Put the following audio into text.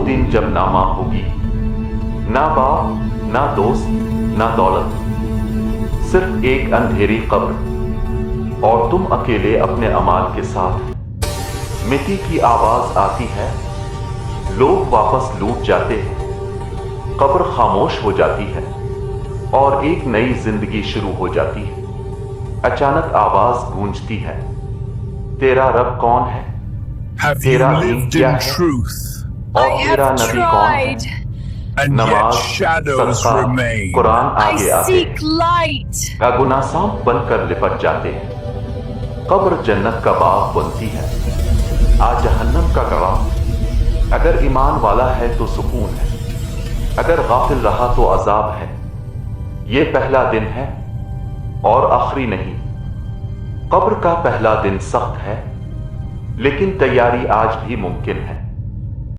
دن جب نہ ماں ہوگی، نہ باپ، نہ دوست، نہ دولت، صرف ایک اندھیری قبر، اور تم اکیلے اپنے اعمال کے ساتھ۔ مٹی کی آواز آتی ہے، لوگ واپس لوٹ جاتے ہیں، قبر خاموش ہو جاتی ہے، اور ایک نئی زندگی شروع ہو جاتی ہے۔ اچانک آواز گونجتی ہے، تیرا رب کون ہے؟ Have you تیرا دین lived کیا in ہے؟ truth, اور I تیرا have نبی کون ہے؟ tried. and yet نماز، shadows صدقہ، remain? قرآن I آگے آتے seek ہیں، light. کا گناہ سانپ بن کر لپٹ جاتے ہیں۔ قبر جنت کا باغ بنتی ہے، جہنم کا گڑھا۔ اگر ایمان والا ہے تو سکون ہے، اگر غافل رہا تو عذاب ہے۔ یہ پہلا دن ہے اور آخری نہیں۔ قبر کا پہلا دن سخت ہے، لیکن تیاری آج بھی ممکن ہے۔